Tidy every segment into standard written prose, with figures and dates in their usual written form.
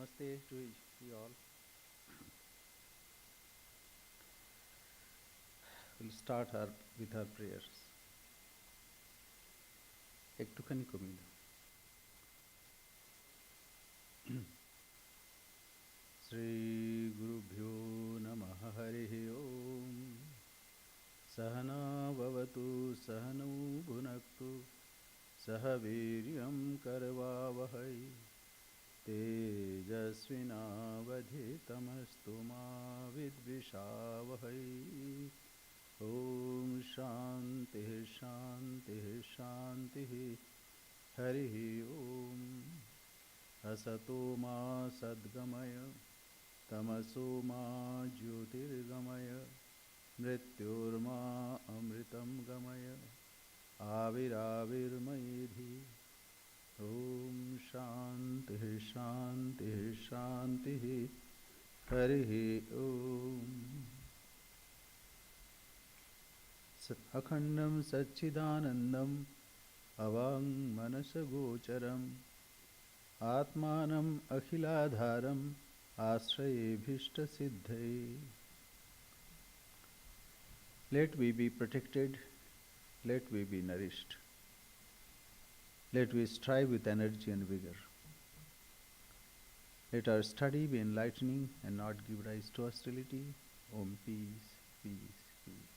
Namaste to you all. We'll start with our prayers. একটুখানি কমিয়ে দাও। श्रीगुरुभ्यो नमः हरिः ओम्। सहना भवतु सहनौ भुनक्तु सह वीर्यं करवावहै तेजस्विनावधितमस्तु मा विद्विषावहै। ॐ शान्तिः शान्तिः शान्तिः। हरिः ॐ। असतो मा सद्गमय तमसो मा ज्योतिर्गमय मृत्योर्मा अमृतं गमय आविराविर्मयेधि। ॐ शान्तिः शान्तिः शान्तिः। हरिः ॐ। अखण्डं सच्चिदानन्दम् अवाङ्मनसगोचरम् आत्मानम् अखिलाधारम् आश्रयेभीष्टसिद्धये। Let we be protected, let we be nourished, let we strive with energy and vigor. Let our study be enlightening and not give rise to hostility. Om peace, peace, peace.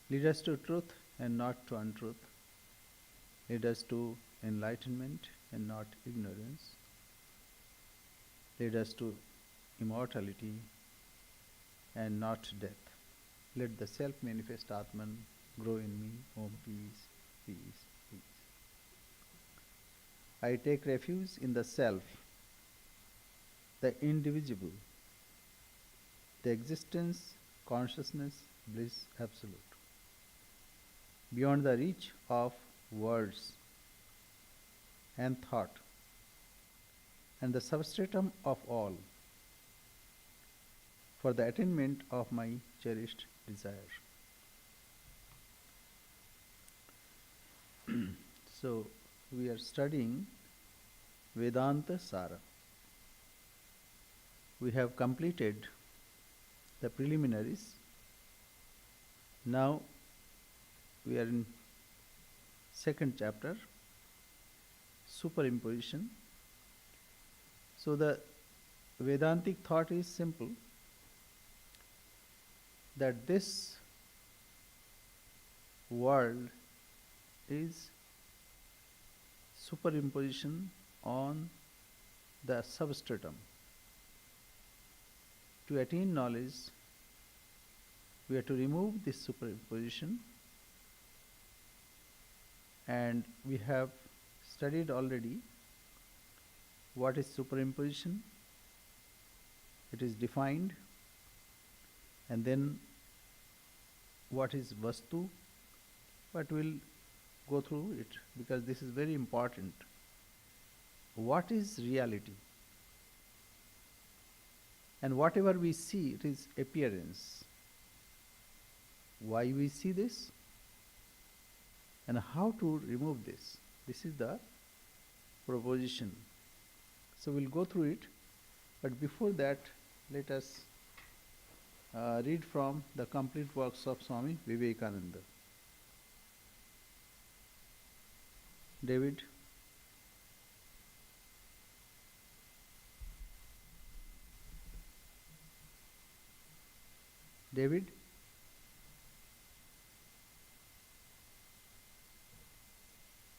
Lead us to truth and not to untruth. Lead us to enlightenment and not ignorance. Lead us to immortality and not death. Let the self-manifest Atman grow in me. Om peace, peace, peace. I take refuge in the self, the indivisible, the existence, consciousness, bliss absolute, beyond the reach of words and thought, and the substratum of all, for the attainment of my cherished desire. So, we are studying Vedantasara. We have completed the preliminaries. Now, we are in second chapter, superimposition. So, the Vedantic thought is simple, that this world is superimposition on the substratum. To attain knowledge, we have to remove this superimposition, and we have studied already what is superimposition. It is defined, and then what is vastu, but we'll go through it because this is very important. What is reality? And whatever we see, it is appearance. Why we see this? And how to remove this? This is the proposition. So we'll go through it, but before that, let us read from the complete works of Swami Vivekananda. David. David?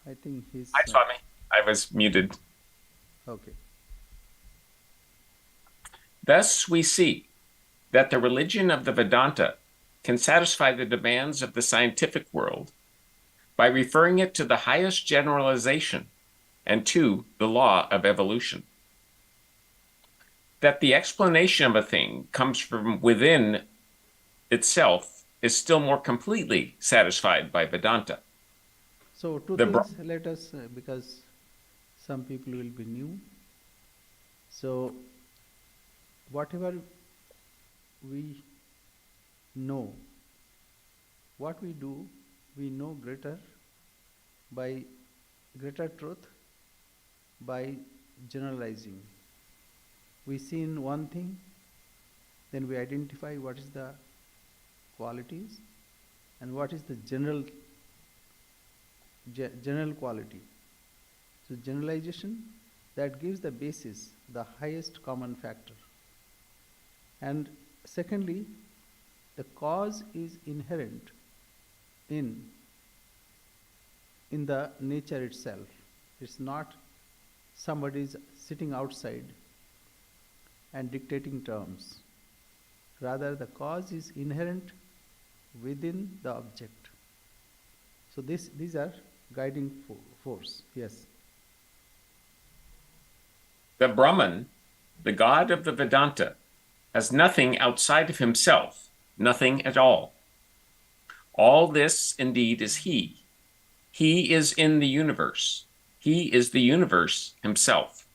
I think he's... Hi, Swami. I was muted. Okay. Thus we see that the religion of the Vedanta can satisfy the demands of the scientific world by referring it to the highest generalization and to the law of evolution. That the explanation of a thing comes from within itself is still more completely satisfied by Vedanta. So two things, let us, because some people will be new. So whatever we know, what we do, we know greater by greater truth by generalizing. We see in one thing, then we identify what is the qualities and what is the general quality. So generalization, that gives the basis, the highest common factor. And secondly, the cause is inherent in the nature itself. It's not somebody is sitting outside and dictating terms. Rather, the cause is inherent within the object. So these are guiding force. Yes. The Brahman, the god of the Vedanta, has nothing outside of himself, nothing at all. All this indeed is he. He is in the universe. He is the universe himself.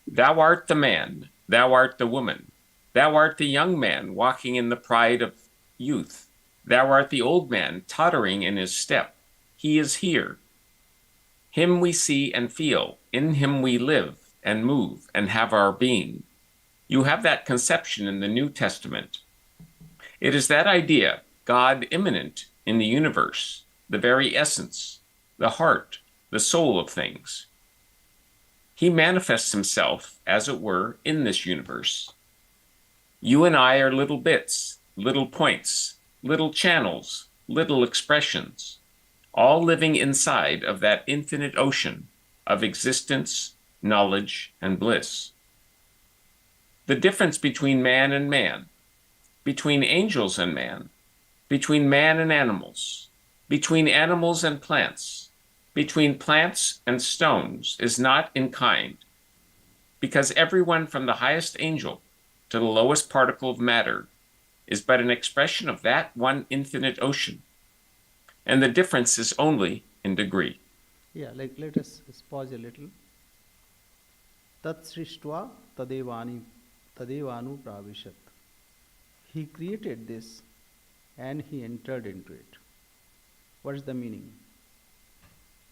Thou art the man, thou art the woman. Thou art the young man walking in the pride of youth. Thou art the old man tottering in his step. He is here. Him we see and feel. In him we live and move and have our being. You have that conception in the New Testament. It is that idea, God immanent in the universe, the very essence, the heart, the soul of things. He manifests himself, as it were, in this universe. You and I are little bits, little points, little channels, little expressions, all living inside of that infinite ocean of existence, knowledge, and bliss. The difference between man and man, between angels and man, between man and animals, between animals and plants, between plants and stones is not in kind, because everyone from the highest angel to the lowest particle of matter is but an expression of that one infinite ocean, and the difference is only in degree. Yeah, like let us pause a little. Tat srishtva tadevanu pravishat. He created this and he entered into it. What is the meaning?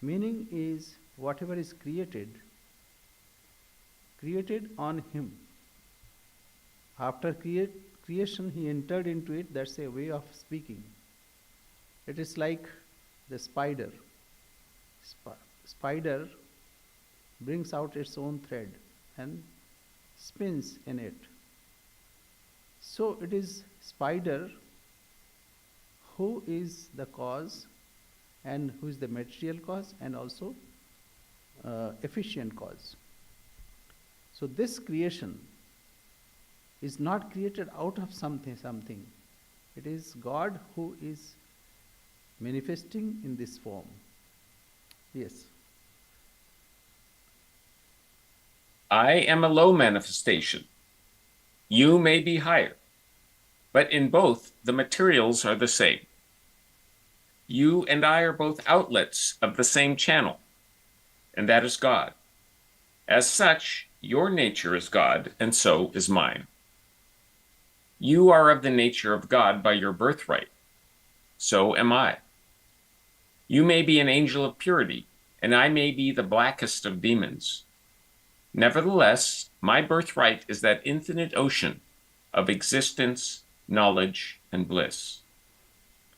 Meaning is whatever is created on him. After creation, he entered into it. That's a way of speaking. It is like the spider. Spider brings out its own thread and spins in it. So it is spider who is the cause and who is the material cause and also efficient cause. So this creation is not created out of something. It is God who is manifesting in this form. Yes. I am a low manifestation. You may be higher, but in both the materials are the same. You and I are both outlets of the same channel, and that is God. As such, your nature is God, and so is mine. You are of the nature of God by your birthright. So am I. You may be an angel of purity, and I may be the blackest of demons. Nevertheless, my birthright is that infinite ocean of existence, knowledge, and bliss.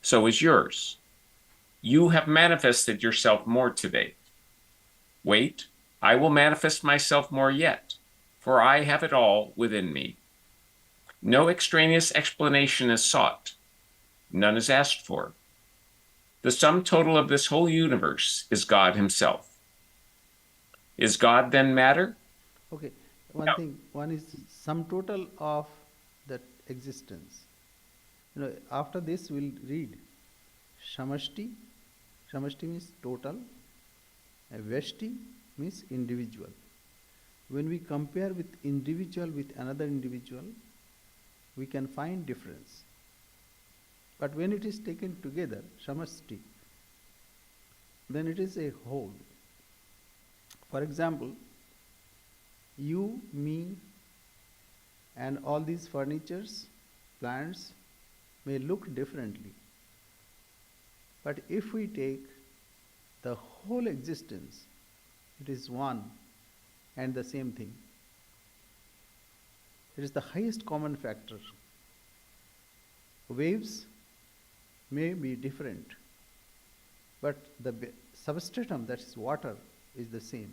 So is yours. You have manifested yourself more today. Wait, I will manifest myself more yet, for I have it all within me. No extraneous explanation is sought. None is asked for. The sum total of this whole universe is God himself. Is God then matter? Okay. One is sum total of that existence. After this we'll read Shamashti. Shamashti means total. And Veshti means individual. When we compare with individual with another individual, we can find difference. But when it is taken together, Shamashti, then it is a whole. For example, you, me, and all these furnitures, plants may look differently. But if we take the whole existence, it is one and the same thing. It is the highest common factor. Waves may be different, but the substratum, that is water, is the same.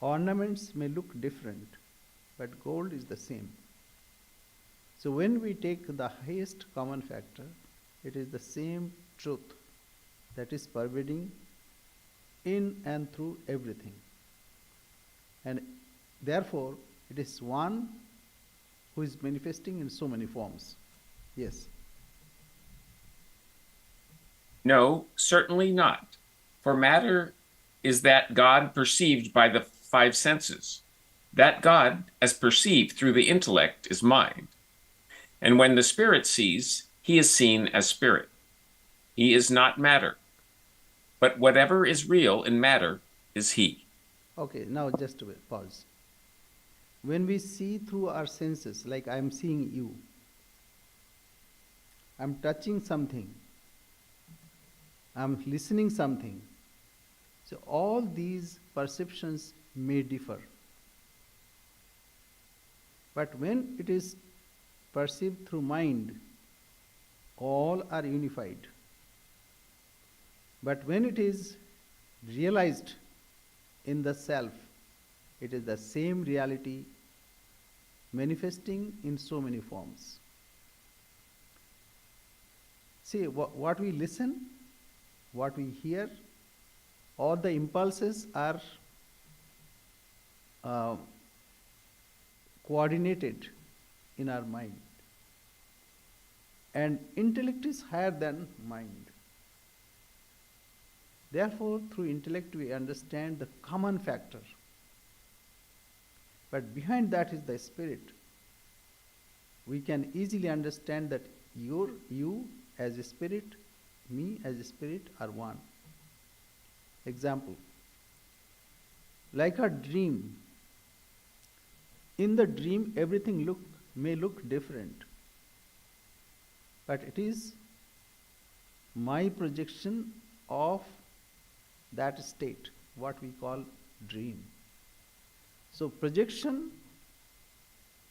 Ornaments may look different, but gold is the same. So when we take the highest common factor, it is the same truth that is pervading in and through everything. And therefore, it is one who is manifesting in so many forms. Yes. No, certainly not. For matter is that God perceived by the five senses. That God, as perceived through the intellect, is mind. And when the spirit sees, he is seen as spirit. He is not matter. But whatever is real in matter is he. Okay, now just a bit, pause. When we see through our senses, like I am seeing you, I am touching something, I am listening something. So all these perceptions may differ. But when it is perceived through mind, all are unified. But when it is realized in the self, it is the same reality manifesting in so many forms. See, what we listen, what we hear, all the impulses are coordinated in our mind. And intellect is higher than mind. Therefore, through intellect we understand the common factor. But behind that is the spirit. We can easily understand that you as a spirit, me as a spirit are one. Example, like a dream. In the dream, everything may look different, but it is my projection of that state, what we call dream. So projection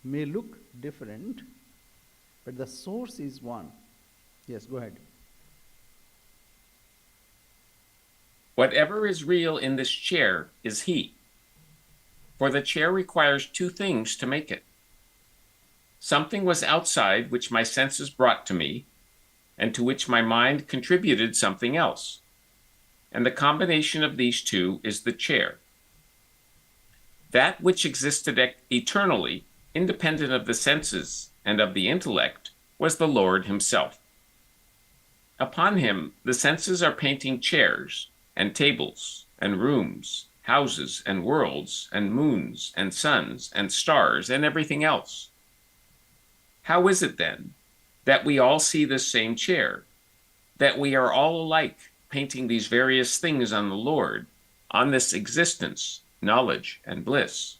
may look different, but the source is one. Yes, go ahead. Whatever is real in this chair is he. For the chair requires two things to make it. Something was outside which my senses brought to me, and to which my mind contributed something else. And the combination of these two is the chair. That which existed eternally, independent of the senses and of the intellect, was the Lord himself. Upon him, the senses are painting chairs and tables and rooms, houses and worlds and moons and suns and stars and everything else. How is it then that we all see this same chair, that we are all alike painting these various things on the Lord, on this existence, knowledge, and bliss?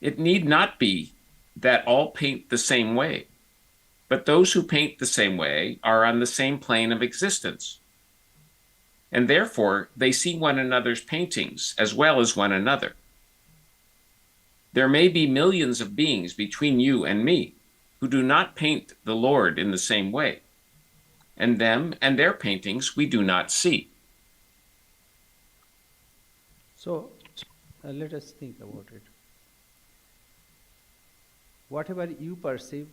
It need not be that all paint the same way, but those who paint the same way are on the same plane of existence, and therefore they see one another's paintings as well as one another. There may be millions of beings between you and me who do not paint the Lord in the same way, and them and their paintings we do not see. So, let us think about it. Whatever you perceive,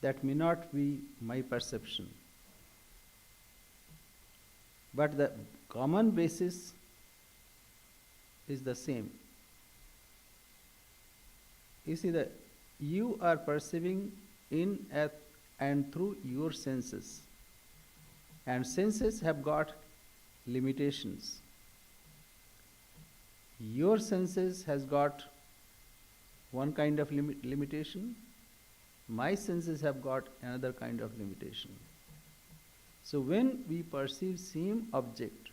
that may not be my perception. But the common basis is the same. You see that you are perceiving in and through your senses. And senses have got limitations. Your senses has got one kind of limitation. My senses have got another kind of limitation. So when we perceive same object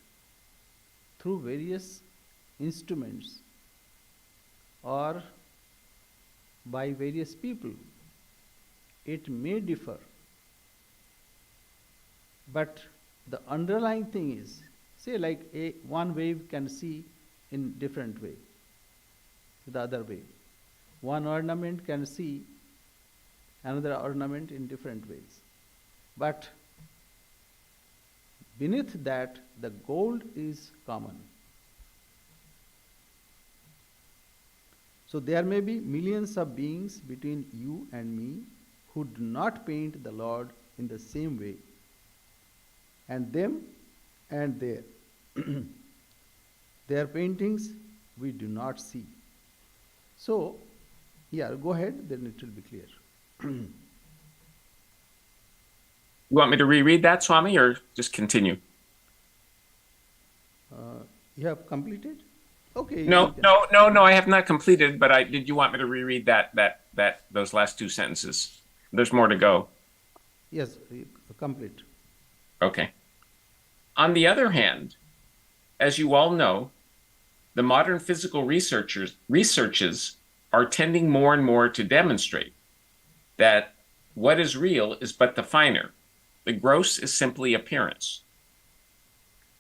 through various instruments or by various people, it may differ. But the underlying thing is Say like one wave can see in different way, the other way. One ornament can see another ornament in different ways. But beneath that, the gold is common. So there may be millions of beings between you and me who do not paint the Lord in the same way. And them and their paintings we do not see. So, yeah, go ahead, then it will be clear. You want me to reread that, Swami, or just continue? You have completed? Okay, you No, can. no, no, no. I have not completed, but did you want me to reread those last two sentences? There's more to go. Yes, complete. Okay. On the other hand, as you all know, the modern physical researches are tending more and more to demonstrate that what is real is but the finer. The gross is simply appearance.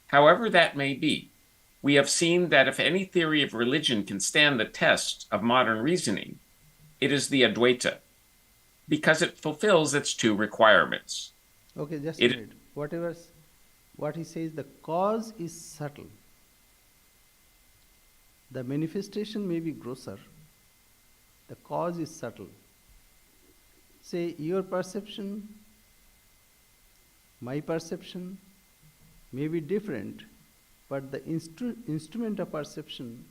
However that may be, we have seen that if any theory of religion can stand the test of modern reasoning, it is the Advaita, because it fulfills its two requirements. Okay, just a minute. What he says, the cause is subtle. The manifestation may be grosser. The cause is subtle. Say your perception, my perception may be different, but the instrument of perception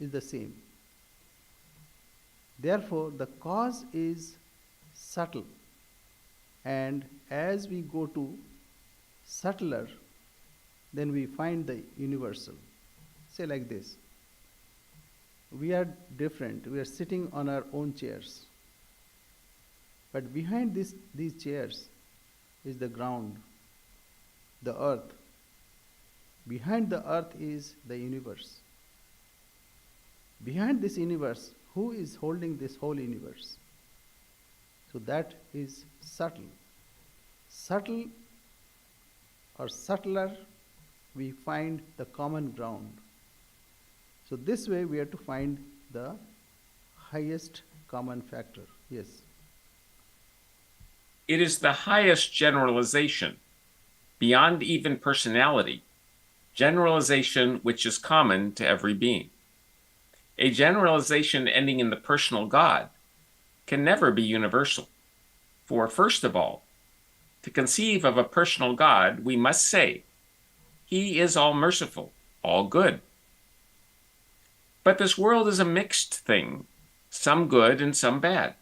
is the same. Therefore, the cause is subtle, and as we go to subtler, then we find the universal. Say like this: we are different, we are sitting on our own chairs, but behind these chairs is the ground, the earth. Behind the earth is the universe. Behind this universe, who is holding this whole universe? So that is subtle. Subtle or subtler, we find the common ground. So this way we have to find the highest common factor. Yes. It is the highest generalization, beyond even personality, generalization which is common to every being. A generalization ending in the personal God can never be universal. For first of all, to conceive of a personal God, we must say, He is all merciful, all good. But this world is a mixed thing, some good and some bad.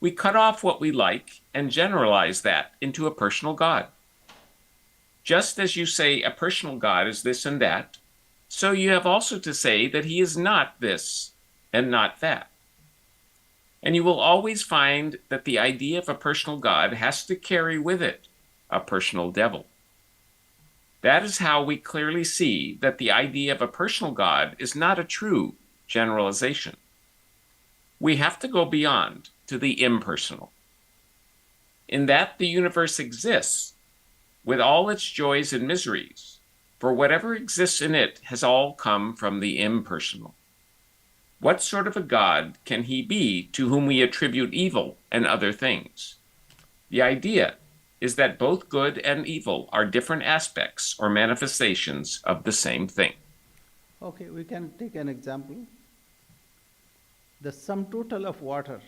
We cut off what we like and generalize that into a personal God. Just as you say a personal God is this and that, so you have also to say that He is not this and not that. And you will always find that the idea of a personal God has to carry with it a personal devil. That is how we clearly see that the idea of a personal God is not a true generalization. We have to go beyond to the impersonal. In that the universe exists, with all its joys and miseries, for whatever exists in it has all come from the impersonal. What sort of a God can He be to whom we attribute evil and other things? The idea is that both good and evil are different aspects or manifestations of the same thing. Okay, we can take an example. The sum total of water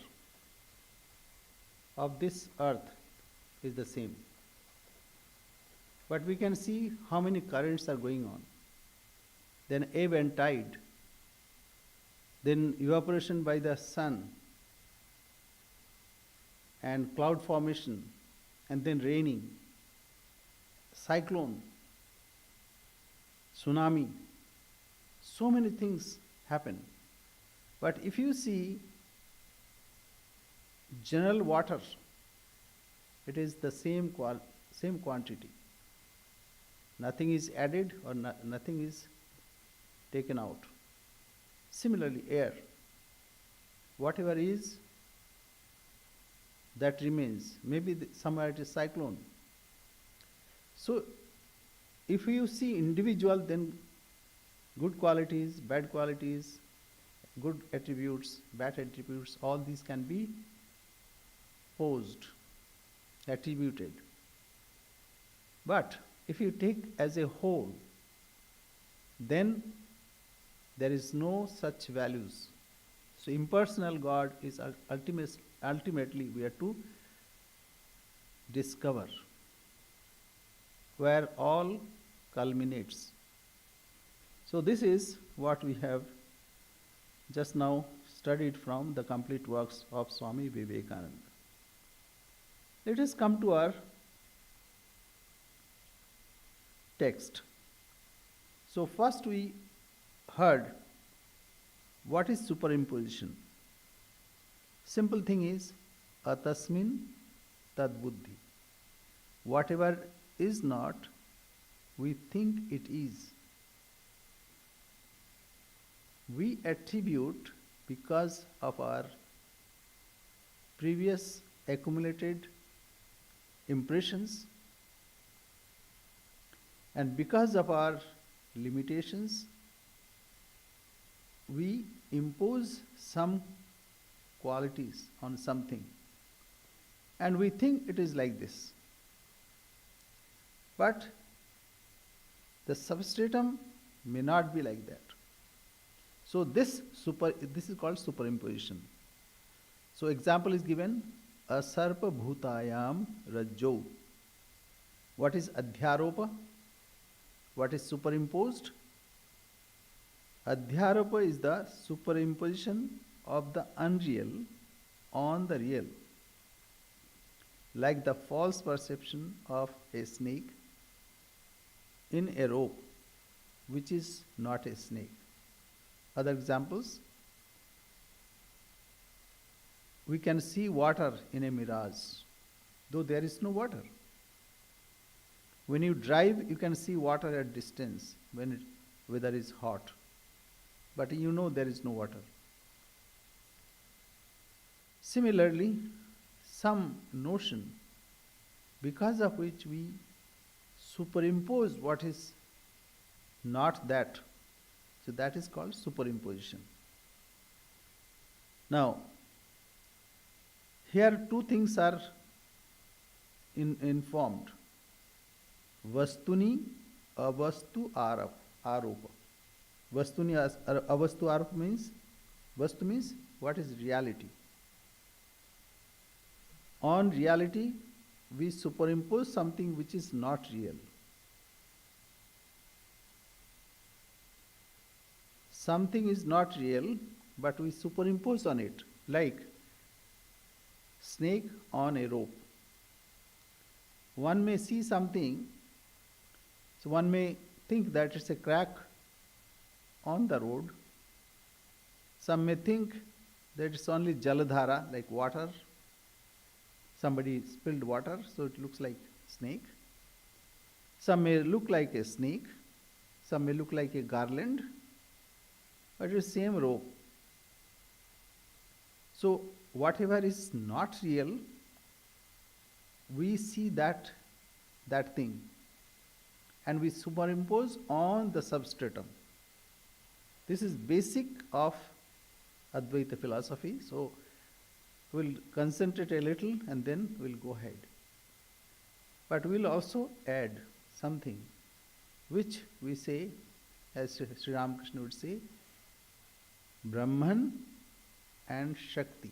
of this earth is the same. But we can see how many currents are going on. Then ebb and tide. Then evaporation by the sun and cloud formation, and then raining, cyclone, tsunami. So many things happen. But if you see general water, it is the same quantity. Nothing is added or nothing is taken out. Similarly, air, whatever is, that remains. Maybe somewhere it is cyclone. So If you see individual, then good qualities, bad qualities, good attributes, bad attributes, all these can be posed, attributed. But if you take as a whole, then there is no such values. So impersonal God is ultimately we are to discover where all culminates. So this is what we have just now studied from the complete works of Swami Vivekananda. Let us come to our text. So first we heard what is superimposition. Simple thing is atasmin tad buddhi. Whatever is not, we think it is. We attribute because of our previous accumulated impressions and because of our limitations, we impose some qualities on something and we think it is like this. But the substratum may not be like that. So this is called superimposition. So example is given, asarpa bhutayam rajjo. What is adhyaropa? What is superimposed? Adhyaropa is the superimposition of the unreal on the real, like the false perception of a snake in a rope, which is not a snake. Other examples, we can see water in a mirage, though there is no water. When you drive, you can see water at distance when weather is hot, but you know there is no water. Similarly, some notion because of which we superimpose what is not that, so that is called superimposition. Now, here two things are informed. Vastuni avastu aropa. Vastuni avastu aropa means, vastu means what is reality. On reality, we superimpose something which is not real. Something is not real, but we superimpose on it, like snake on a rope. One may see something, so one may think that it's a crack on the road. Some may think that it's only jaladhara, like water. Somebody spilled water, so it looks like snake. Some may look like a snake. Some may look like a garland. But it is same rope. So whatever is not real, we see that thing and we superimpose on the substratum. This is basic of Advaita philosophy. So we'll concentrate a little and then we'll go ahead. But we'll also add something which we say, as Sri Ramakrishna would say, Brahman and Shakti.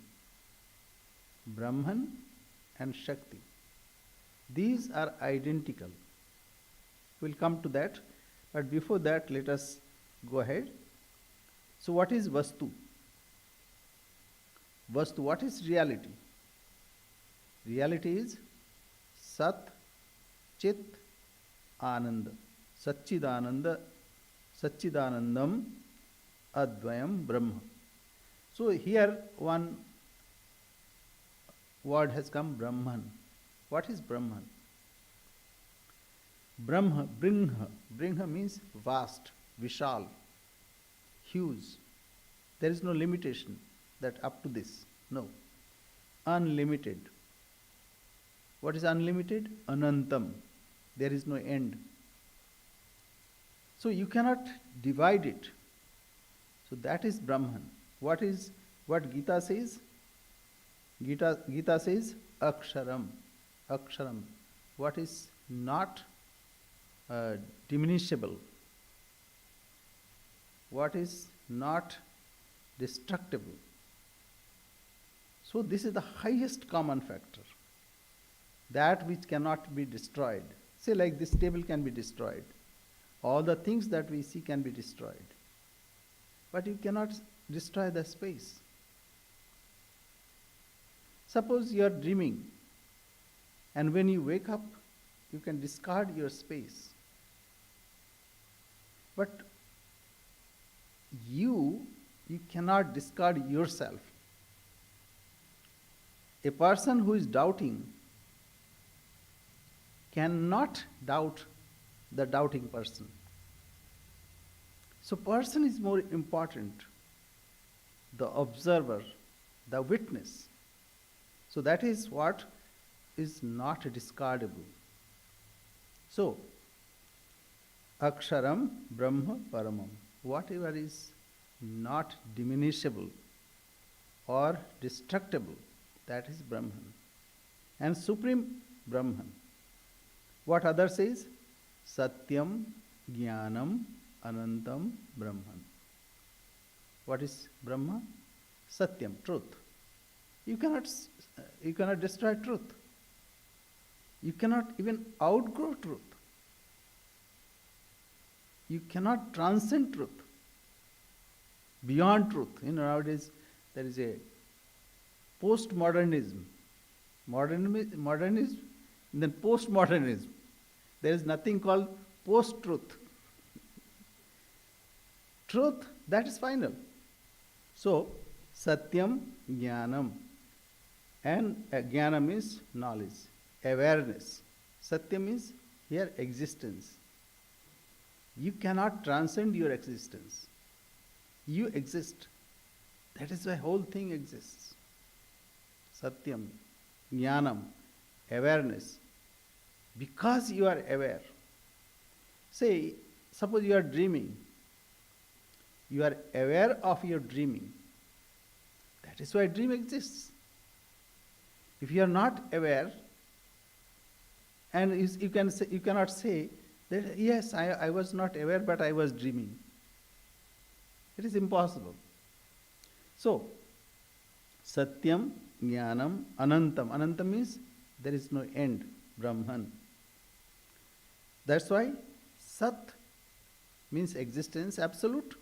Brahman and Shakti. These are identical. We'll come to that. But before that, let us go ahead. So what is Vastu? Vastu, what is reality? Reality is Sat, Chit, Ananda. Satchidananda, Satchidanandam, Advayam, Brahma. So here one word has come, Brahman. What is Brahman? Brahma, Bringha. Bringha means vast, Vishal, huge. There is no limitation that up to this. No. Unlimited. What is unlimited? Anantam. There is no end. So you cannot divide it. So that is Brahman. What Gita says? Gita says Aksharam. Aksharam. What is not diminishable, what is not destructible. So this is the highest common factor. That which cannot be destroyed. Say like this table can be destroyed. All the things that we see can be destroyed. But you cannot destroy the space. Suppose you are dreaming, and when you wake up, you can discard your space. But you cannot discard yourself. A person who is doubting cannot doubt the doubting person. So person is more important, the observer, the witness. So that is what is not discardable. So, Aksharam Brahma Paramam. Whatever is not diminishable or destructible, that is Brahman. And Supreme Brahman. What other says? Satyam, Jnanam, Anantam, Brahman. What is Brahma? Satyam, truth. You cannot destroy truth. You cannot even outgrow truth. You cannot transcend truth. Beyond truth. Nowadays there is a postmodernism. Modernism, then postmodernism. There is nothing called post-truth. Truth, that is final. So, Satyam, Jnanam. And Jnanam is knowledge, awareness. Satyam is here existence. You cannot transcend your existence. You exist. That is why whole thing exists. Satyam, Jnanam, awareness. Because you are aware. Say, suppose you are dreaming. You are aware of your dreaming. That is why dream exists. If you are not aware, and you cannot say that yes, I was not aware, but I was dreaming. It is impossible. So, Satyam, Jnanam, Anantam. Anantam means there is no end, Brahman. That's why Sat means existence, absolute.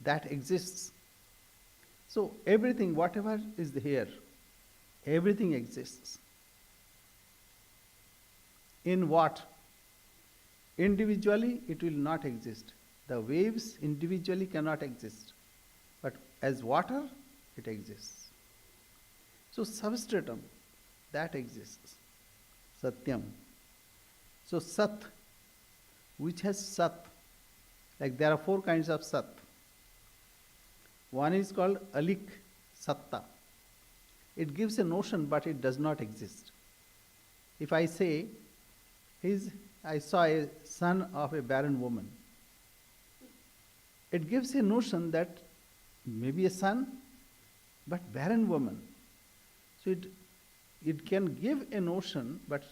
That exists. So everything, whatever is here, everything exists. In what? Individually, it will not exist. The waves individually cannot exist. But as water, it exists. So substratum, that exists. Satyam. So Sat, which has Sat, like there are 4 kinds of Sat. One is called Alik Satta. It gives a notion, but it does not exist. If I say, I saw a son of a barren woman, it gives a notion that maybe a son, but barren woman. So it can give a notion, but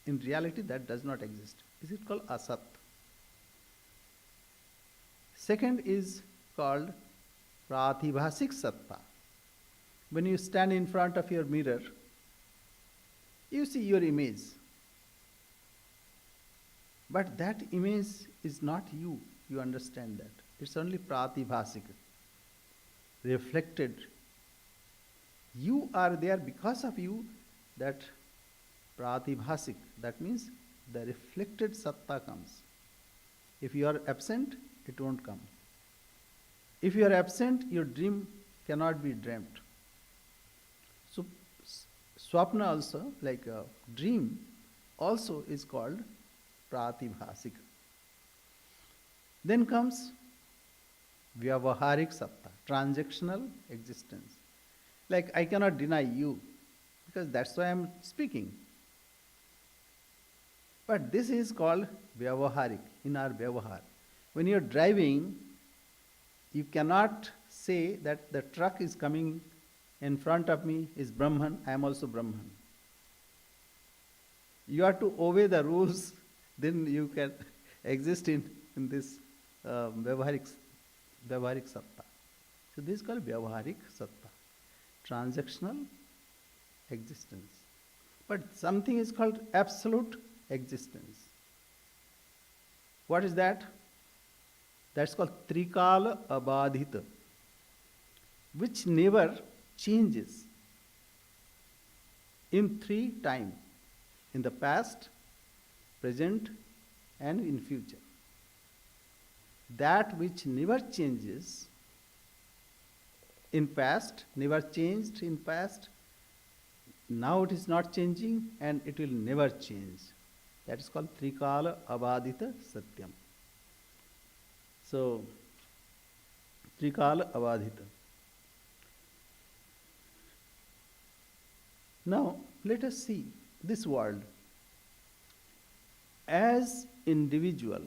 in reality that does not exist. Is it called Asat? Second is called Pratibhasik Satta. When you stand in front of your mirror, you see your image. But that image is not you. You understand that. It's only Pratibhasik, reflected. You are there because of you, that Pratibhasik, that means the reflected Satta comes. If you are absent, it won't come. If you are absent, your dream cannot be dreamt. So, Swapna also, like a dream, also is called Pratibhasik. Then comes Vyavaharik Satta, transactional existence. Like I cannot deny you, because that's why I am speaking. But this is called vyavaharik, in our vyavahar. When you're driving, you cannot say that the truck is coming in front of me is Brahman, I am also Brahman. You have to obey the rules, then you can exist in this vyavaharik satta. So this is called vyavaharik satta, transactional existence. But something is called absolute existence. What is that? That's called trikala abadhita, which never changes in three time, in the past, present, and in future. That which never changes in past, never changed in past, now it is not changing and it will never change. That is called trikala abadhita satyam. So, trikala abadhita. Now, let us see this world as individual,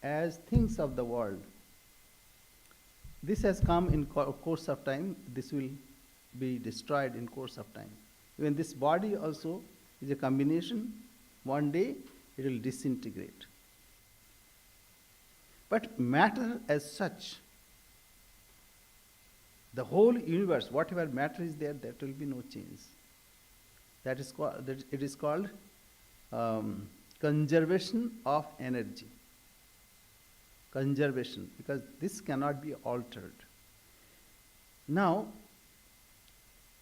as things of the world. This has come in course of time, this will be destroyed in course of time. Even this body also is a combination, one day it will disintegrate. But matter as such, the whole universe, whatever matter is there, there will be no change. That is called, it is called conservation of energy. Conservation, because this cannot be altered. Now,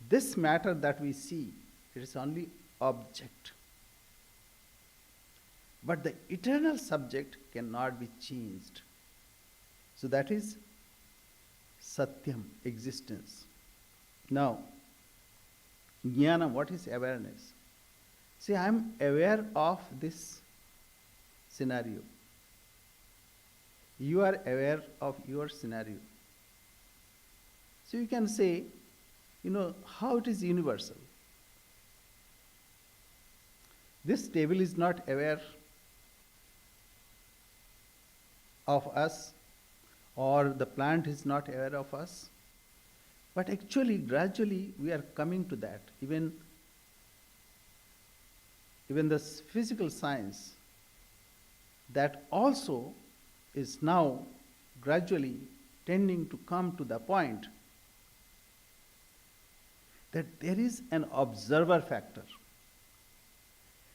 this matter that we see, it is only object. But the eternal subject cannot be changed. So that is satyam, existence. Now, jnana, what is awareness? See, I am aware of this scenario. You are aware of your scenario. So you can say, how it is universal. This table is not aware of us, or the plant is not aware of us. But actually, gradually, we are coming to that. Even the physical science, that also is now gradually tending to come to the point that there is an observer factor.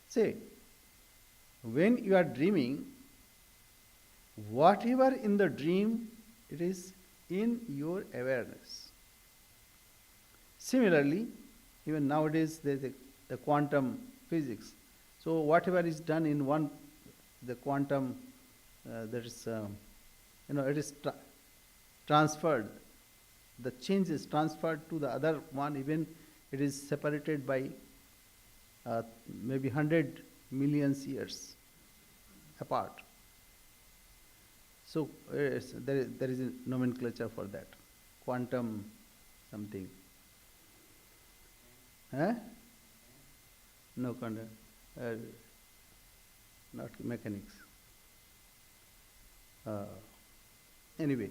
Say, when you are dreaming, whatever in the dream, it is in your awareness. Similarly, even nowadays there is the quantum physics. So whatever is done in the quantum, it is transferred. The change is transferred to the other one, even it is separated by maybe 100 million years apart. So there is a nomenclature for that. Quantum something. Huh? No, not mechanics. Anyway,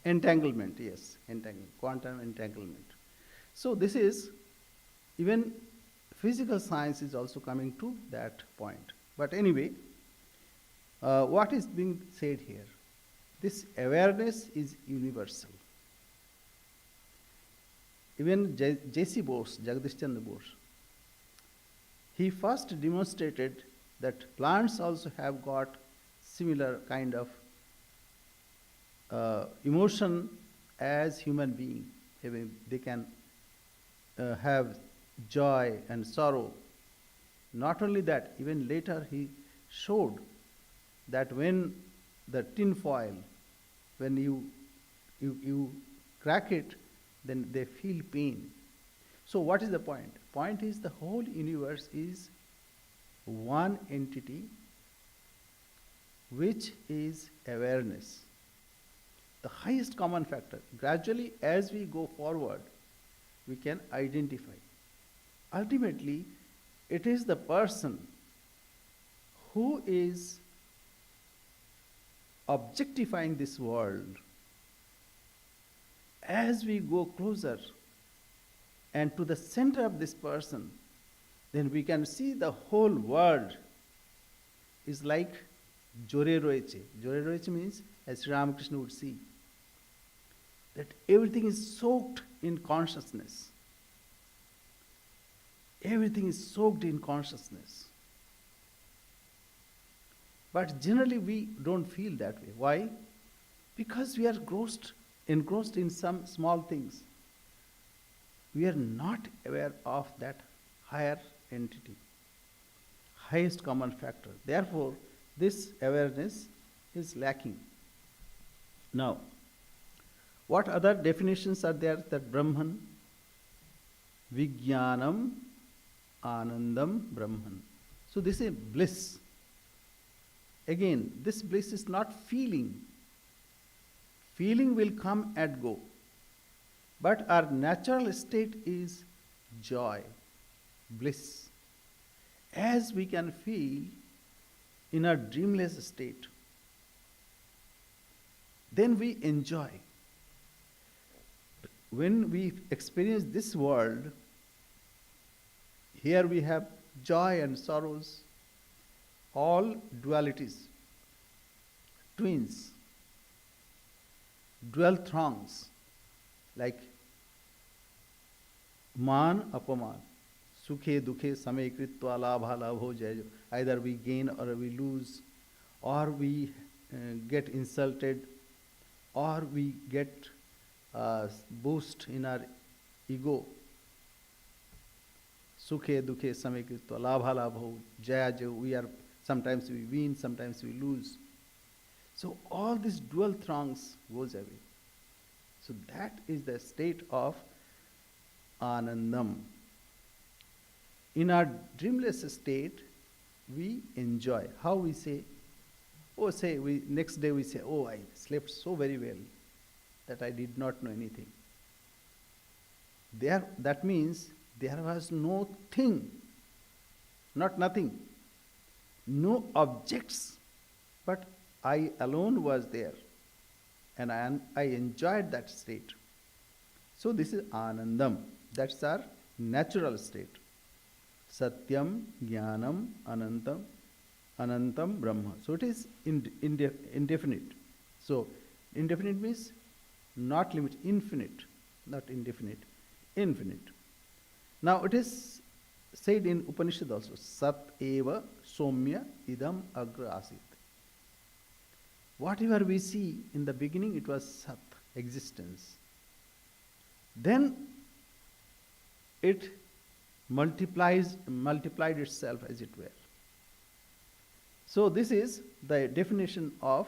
entanglement, yes, quantum entanglement. So this is, even physical science is also coming to that point. But anyway, what is being said here? This awareness is universal. Even J.C. Bose, Jagdish Chandra Bose, he first demonstrated that plants also have got similar kind of emotion as human being. They can have joy and sorrow. Not only that, even later he showed that when the tin foil, when you crack it, then they feel pain. So what is the point? Point is the whole universe is one entity, which is awareness. The highest common factor. Gradually, as we go forward, we can identify. Ultimately, it is the person who is objectifying this world, as we go closer and to the center of this person, then we can see the whole world is like Jore Roeche. Jore Roeche means, as Sri Ramakrishna would see, that everything is soaked in consciousness. Everything is soaked in consciousness. But generally we don't feel that way. Why? Because we are engrossed in some small things. We are not aware of that higher entity, highest common factor. Therefore, this awareness is lacking. Now, what other definitions are there? That Brahman, Vijnanam, Anandam, Brahman. So this is bliss. Again, this bliss is not feeling. Feeling will come and go. But our natural state is joy, bliss. As we can feel in a dreamless state, then we enjoy. When we experience this world, here we have joy and sorrows, all dualities, twins, dual throngs, like man, apaman, sukhe, dukhe, same kritva, labha, labho, jaya. Either we gain or we lose, or we get insulted, or we get boost in our ego. Sukhe, dukhe, same kritva, labha, labho, jaya, jaya. We are, sometimes we win, sometimes we lose. So all these dual throngs goes away. So that is the state of Anandam. In our dreamless state, we enjoy. How we say? Oh, say we next day we say, oh, I slept so very well that I did not know anything. There, that means there was no thing, not nothing, no objects, but I alone was there, and I enjoyed that state. So this is Anandam. That's our natural state. Satyam, Jnanam, Anantam, Anantam, Brahma. So it is indefinite. So indefinite means not limited, infinite, not indefinite, infinite. Now it is said in Upanishad also, Sat eva somya idam agra asit. Whatever we see in the beginning, it was Sat, existence. Then it multiplied itself, as it were. So this is the definition of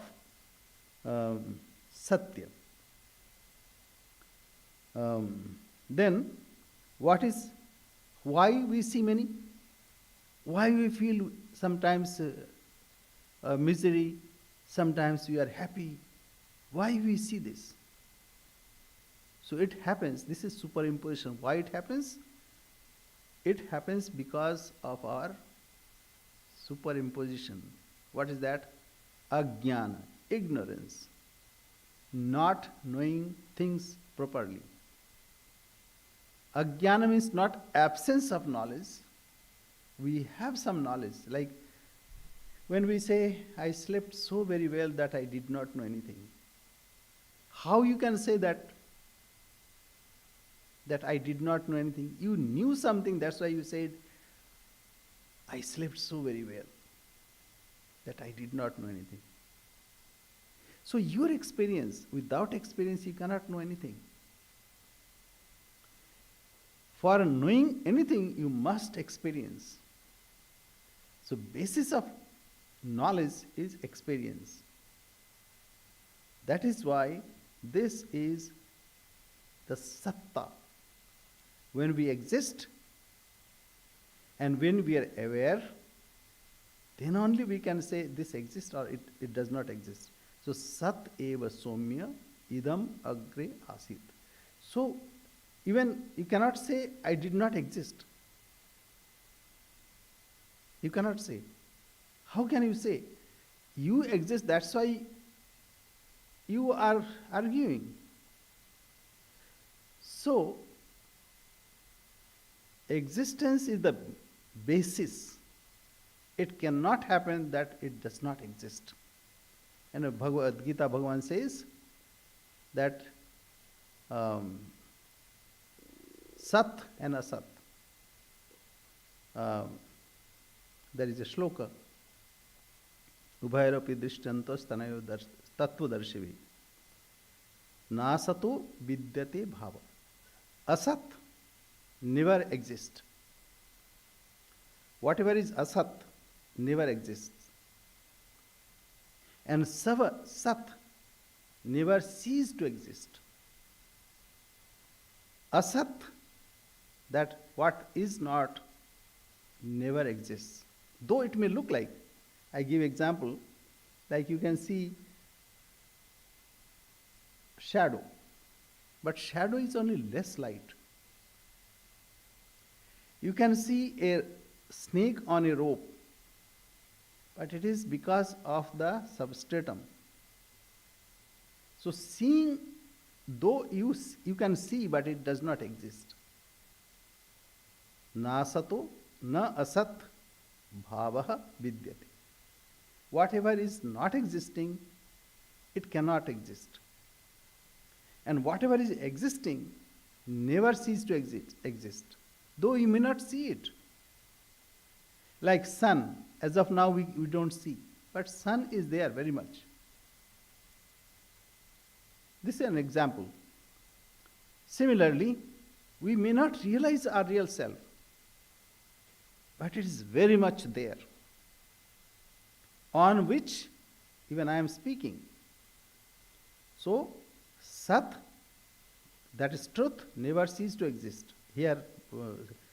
Satya. Then why we see many? Why we feel sometimes misery, sometimes we are happy? Why we see this? So it happens, this is superimposition. Why it happens? It happens because of our superimposition. What is that? Ajnana, ignorance, not knowing things properly. Ajnana means not absence of knowledge. We have some knowledge. Like when we say, I slept so very well that I did not know anything. How you can say that I did not know anything? You knew something, that's why you said, I slept so very well that I did not know anything. So your experience, without experience you cannot know anything. For knowing anything, you must experience. So basis of knowledge is experience. That is why this is the satta. When we exist and when we are aware, then only we can say this exists or it does not exist. So sat eva somya idam agre asit. So even you cannot say I did not exist. You cannot say. How can you say? You exist, that's why you are arguing. So, existence is the basis. It cannot happen that it does not exist. And in Bhagavad Gita, Bhagavan says that Sat and Asat. There is a shloka. Ubhairapi drishtantos tanayo tattvadarshivi. Nasato vidyate bhava. Asat never exists. Whatever is asat never exists. And sat never cease to exist. Asat, that what is not, never exists. Though it may look like, I give example, like you can see shadow, but shadow is only less light. You can see a snake on a rope, but it is because of the substratum. So seeing, though you can see, but it does not exist. Nasato na asat bhavaha vidyate. Whatever is not existing, it cannot exist. And whatever is existing never ceases to exist, though you may not see it. Like sun, as of now we don't see, but sun is there very much. This is an example. Similarly, we may not realize our real self, but it is very much there, on which even I am speaking. So, Sat, that is truth, never ceases to exist. Here,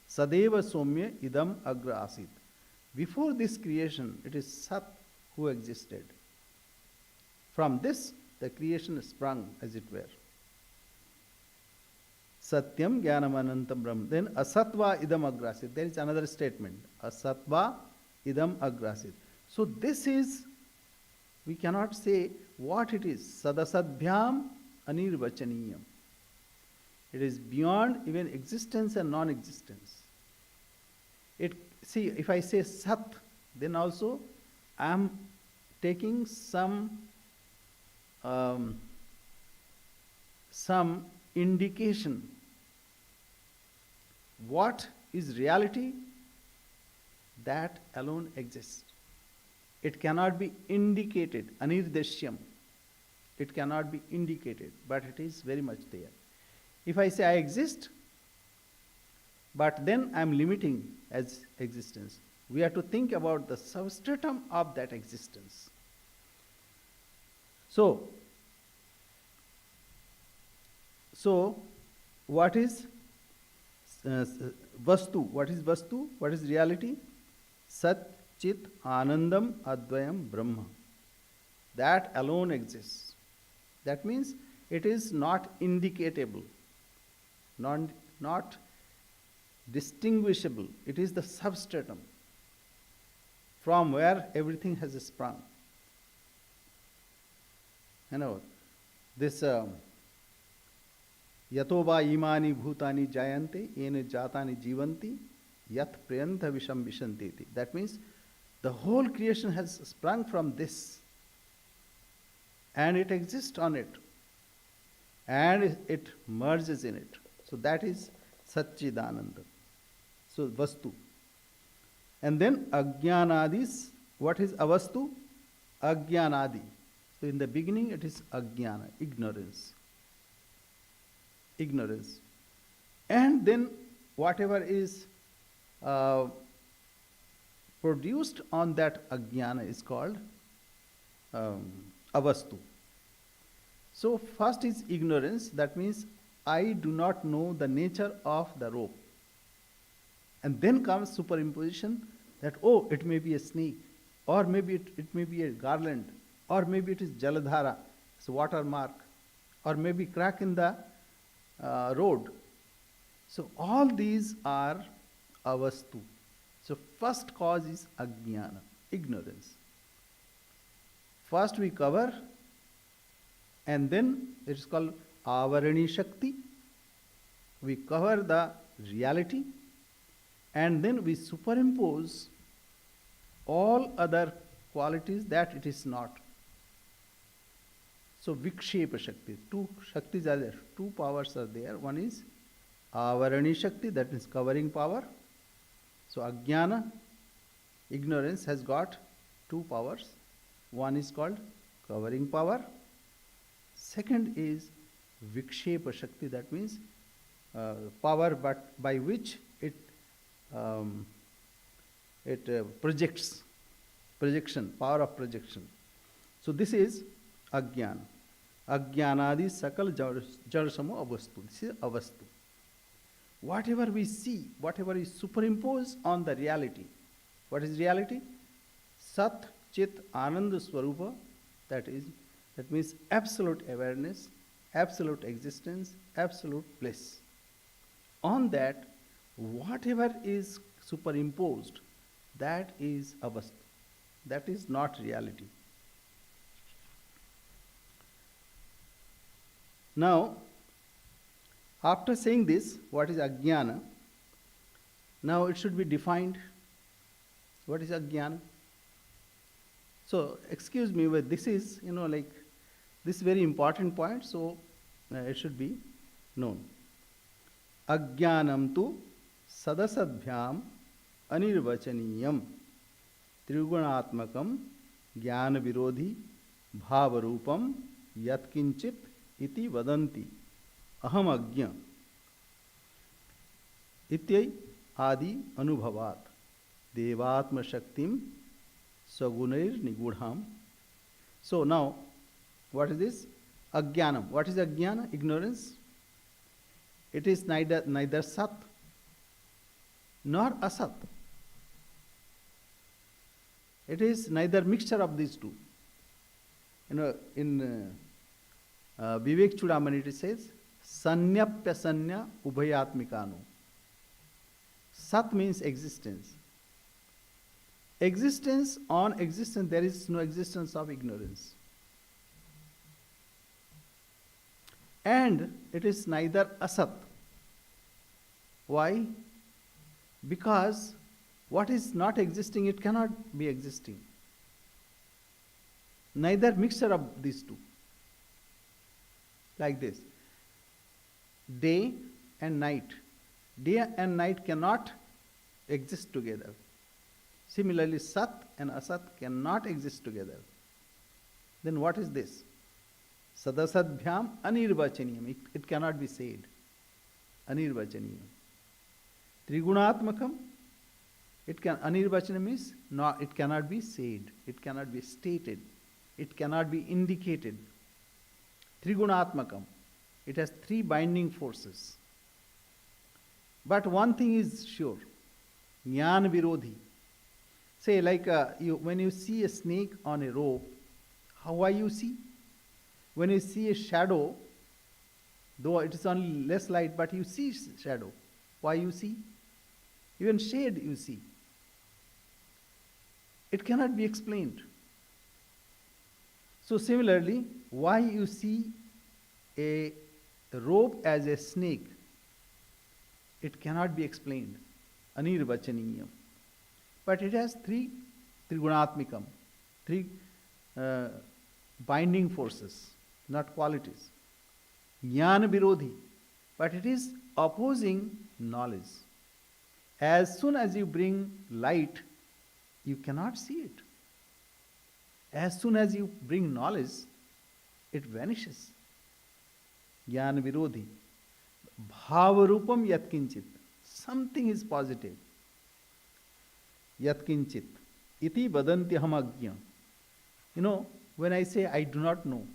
Sadeva Somya Idam Agra Asit. Before this creation, it is Sat who existed. From this, the creation sprung, as it were. Satyam Jnanam Anantam Brahma. Then Asatva Idam Agrasit. There is another statement. Asatva Idam Agrasit. So this is, we cannot say what it is. Sadasadbhyam Anirvachaniyam. It is beyond even existence and non-existence. See, if I say Sat, then also I am taking some indication. What is reality? That alone exists. It cannot be indicated, anirdeshyam. It cannot be indicated, but it is very much there. If I say I exist, but then I am limiting as existence, we have to think about the substratum of that existence. So what is Vastu? What is Vastu? What is reality? Sat, Chit, Anandam, Advayam, Brahma. That alone exists. That means it is not indicatable, not distinguishable. It is the substratum from where everything has sprung. You know, this Yatoba imani bhutani jayante ene jatani jivanti yat prayanta visham vishantiti. That means the whole creation has sprung from this, and it exists on it, and it merges in it. So that is Satchidananda. So Vastu. And then Ajnanadis. What is Avastu? Ajnanadi. So in the beginning it is Ajnana, ignorance. Ignorance. And then whatever is produced on that Ajnana is called Avastu. So first is ignorance. That means I do not know the nature of the rope. And then comes superimposition that, oh, it may be a snake, or maybe it may be a garland, or maybe it is Jaladhara, it's a watermark, or maybe crack in the road. So all these are avastu. So first cause is ajnana. Ignorance. First we cover, and then it is called Avarani Shakti. We cover the reality, and then we superimpose all other qualities that it is not. So Vikshepa Shakti, two Shaktis are there, two powers are there. One is Avarani Shakti, that is covering power. So Ajnana, ignorance, has got two powers. One is called covering power. Second is Vikshepa Shakti, that means power but by which it projects, projection, power of projection. So this is Ajnana. Ajnanadi sakal jarsamo avastu. This is avastu. Whatever we see, whatever is superimposed on the reality. What is reality? Sat, Chit, Ananda Swarupa, that means absolute awareness, absolute existence, absolute bliss. On that, whatever is superimposed, that is avastu. That is not reality. Now, after saying this, what is Ajnana? Now it should be defined. What is Ajnana? So, excuse me, but this is, like, this very important point, so it should be known. Ajnanam tu sadasadbhyam anirvachaniyam triguణात्मकम ज्ञान विरोधी भावरूपम यत्किंचित इति वदन्ति अहम अज्ञ इत्यै आदि अनुभवात् देवात्म शक्तिम स्वगुणैर निगूढ़ाम. So now, what is this? Ajnanam. What is ajnana? Ignorance. It is neither sat nor asat. It is neither mixture of these two. In Vivek Chudamani it says, Sanyapyasanya ubhayatmikano. Sat means existence. Existence on existence, there is no existence of ignorance. And it is neither asat. Why? Because what is not existing, it cannot be existing. Neither mixture of these two. Like this. Day and night. Day and night cannot exist together. Similarly, Sat and Asat cannot exist together. Then what is this? Sadasadbhyam anirvachaniyam. It cannot be said. Anirvachaniyam. Triguణात्मकम. Anirvachaniyam means it cannot be said. It cannot be stated. It cannot be indicated. Triguణात्मकam. It has three binding forces. But one thing is sure. Jnana virodhi. Say, like when you see a snake on a rope, how you see? When you see a shadow, though it is only less light, but you see shadow. Why you see? Even shade you see. It cannot be explained. So similarly, why you see a rope as a snake, it cannot be explained. Anirvachaniyam. But it has three triguణात्मकम, three binding forces, not qualities. Jnana virodhi, but it is opposing knowledge. As soon as you bring light, you cannot see it. As soon as you bring knowledge, it vanishes. Jnana virodhi. Bhavarupam yatkinchit. Something is positive. Yatkinchit. Iti vadanti hamagnya. When I say I do not know,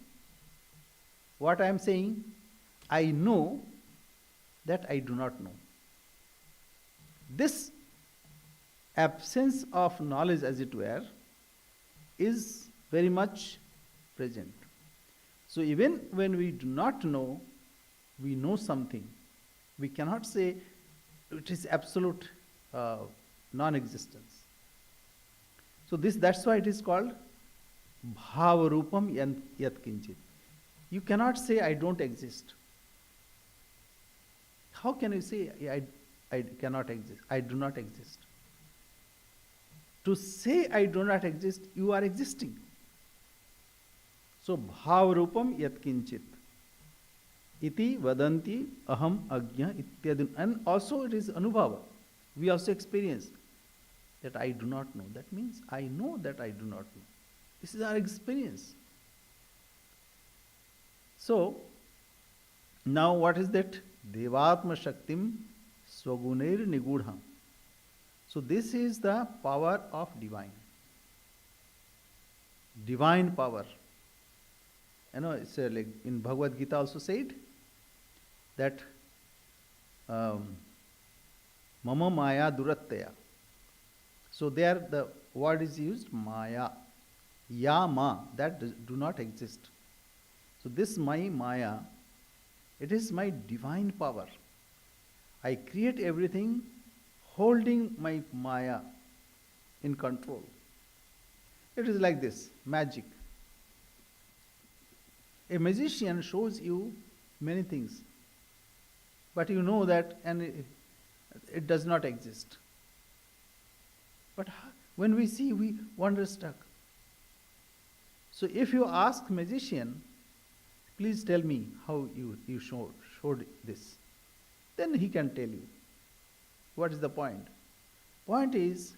what I am saying? I know that I do not know. This absence of knowledge, as it were, is very much present. So even when we do not know, we know something. We cannot say it is absolute non-existence. So that's why it is called bhavarupam yat kinchit. You cannot say I don't exist. How can you say I cannot exist? I do not exist. To say I do not exist, you are existing. So bhavarupam yat kinchit. Iti vadanti aham agnya ityadin. And also it is anubhava. We also experience that I do not know. That means I know that I do not know. This is our experience. So, now what is that? Devatma Shaktim Swagunair Nigudham. So, this is the power of divine. Divine power. You know, it's like in Bhagavad Gita also said that Mama Maya Durattaya. So, there the word is used Maya. Yama, that do not exist. So this my Maya, it is my divine power. I create everything holding my Maya in control. It is like this, magic. A magician shows you many things, but you know that and it does not exist. But when we see, we wonderstruck. So if you ask magician, please tell me how you showed this, then he can tell you. What is the point? Point is,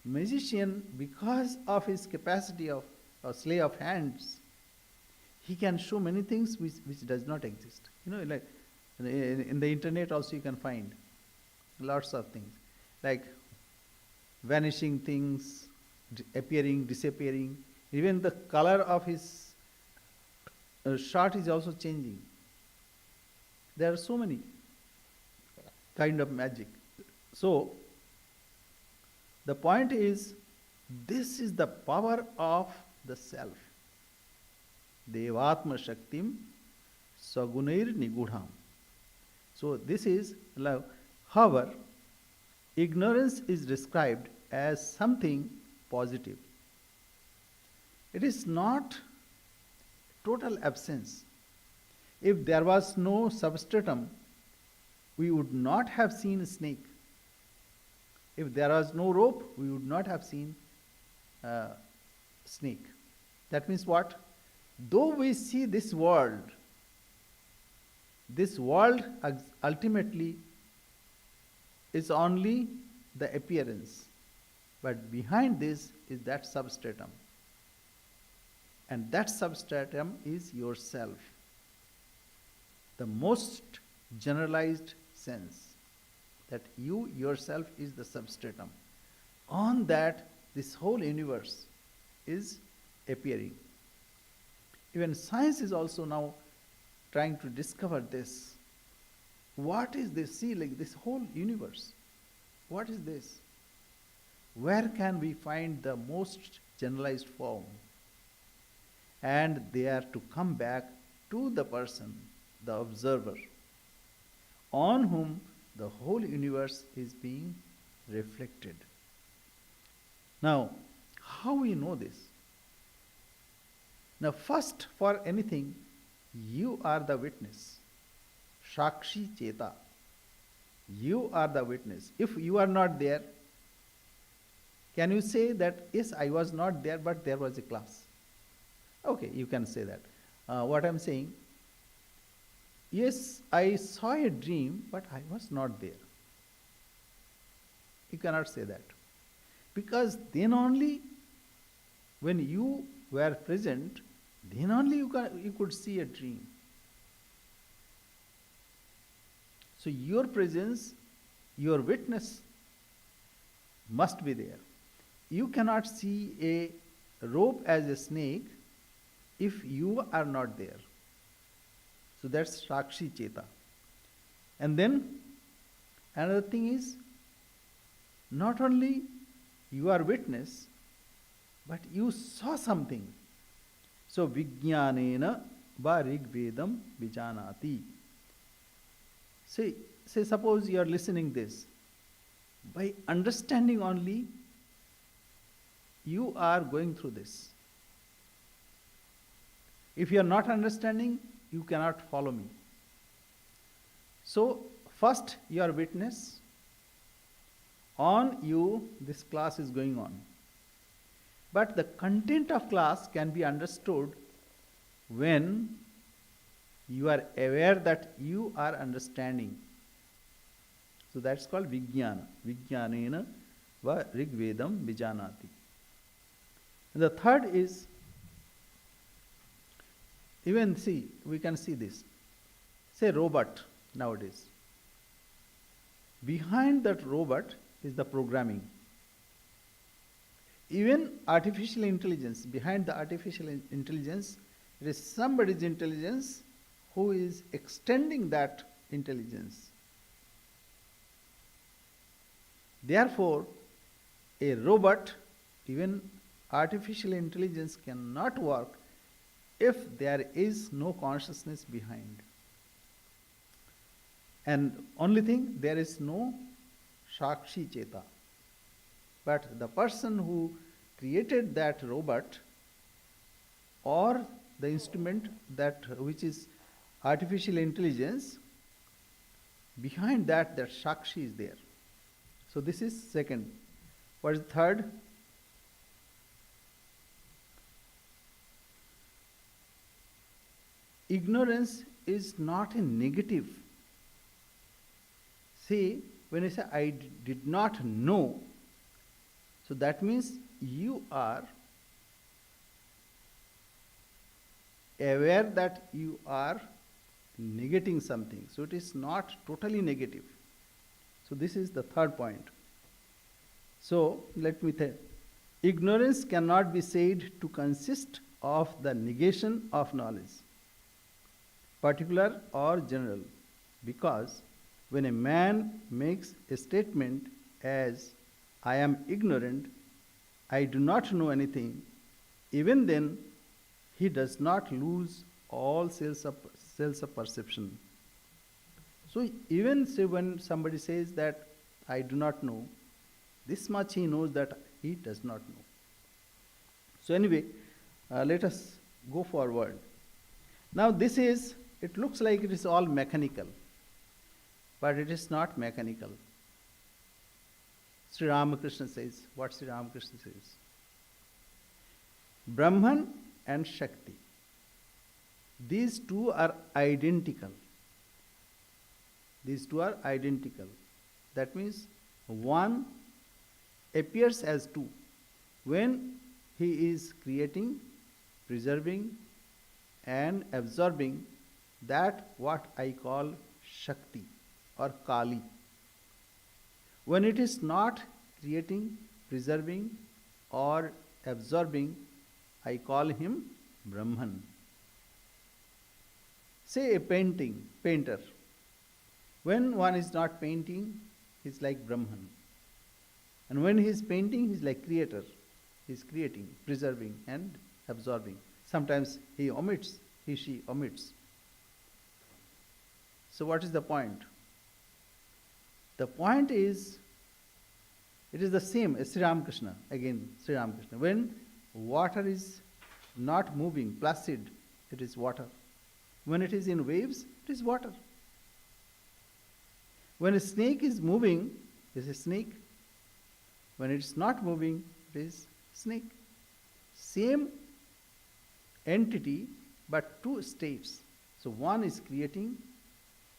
magician, because of his capacity of sleight of hands, he can show many things which does not exist. You know, like in the internet also you can find lots of things, like vanishing things, appearing, disappearing. Even the color of his shirt is also changing. There are so many kind of magic. So, the point is, this is the power of the self. Devatma Shaktim Sagunair Nigudham. So, this is love. However, ignorance is described as something positive. It is not total absence. If there was no substratum, we would not have seen a snake. If there was no rope, we would not have seen a snake. That means what? Though we see this world ultimately is only the appearance, but behind this is that substratum. And that substratum is yourself. The most generalized sense that you yourself is the substratum. On that, this whole universe is appearing. Even science is also now trying to discover this. What is this? See, like this whole universe. What is this? Where can we find the most generalized form? And they are to come back to the person, the observer, on whom the whole universe is being reflected. Now, how we know this? Now, first, for anything, you are the witness. Shakshi Cheta. You are the witness. If you are not there, can you say that, yes, I was not there, but there was a class? Okay, you can say that. What I'm saying, yes, I saw a dream, but I was not there. You cannot say that. Because then only, when you were present, then only you could see a dream. So your presence, your witness must be there. You cannot see a rope as a snake if you are not there. So that's Shakshi Cheta. And then another thing is, not only you are witness, but you saw something. So Vijnanena va Rigvedam Vijanati. Say suppose you are listening this. By understanding only, you are going through this. If you are not understanding, you cannot follow me. So, first you are witness. On you, this class is going on. But the content of class can be understood when you are aware that you are understanding. So that's called Vijnana. Vijnanena va Rigvedam Vijanati. And the third is, even see, we can see this. Say robot nowadays. Behind that robot is the programming. Even artificial intelligence, behind the artificial intelligence, it is somebody's intelligence who is extending that intelligence. Therefore, a robot, even artificial intelligence cannot work if there is no consciousness behind. And only thing, there is no Shakshi Cheta. But the person who created that robot or the instrument that which is artificial intelligence, behind that Shakshi is there. So this is second. What is third? Ignorance is not a negative. See, when I say I did not know, so that means you are aware that you are negating something. So it is not totally negative. So this is the third point. So let me tell. Ignorance cannot be said to consist of the negation of knowledge, particular or general, because when a man makes a statement as I am ignorant, I do not know anything, even then he does not lose all cells of perception. So even say when somebody says that I do not know, this much he knows that he does not know. So anyway, let us go forward. Now this is, it looks like it is all mechanical, but it is not mechanical. Sri Ramakrishna says, what Sri Ramakrishna says? Brahman and Shakti, these two are identical. These two are identical. That means one appears as two when he is creating, preserving, and absorbing that what I call Shakti or Kali. When it is not creating, preserving, or absorbing, I call him Brahman. Say a painter. When one is not painting, he is like Brahman. And when he is painting, he is like creator. He is creating, preserving, and absorbing. Sometimes he omits, she omits. So what is the point? The point is, it is the same as Sri Ramakrishna. Again, Sri Ramakrishna. When water is not moving, placid, it is water. When it is in waves, it is water. When a snake is moving, it is a snake. When it is not moving, it is snake. Same entity, but two states. So one is creating,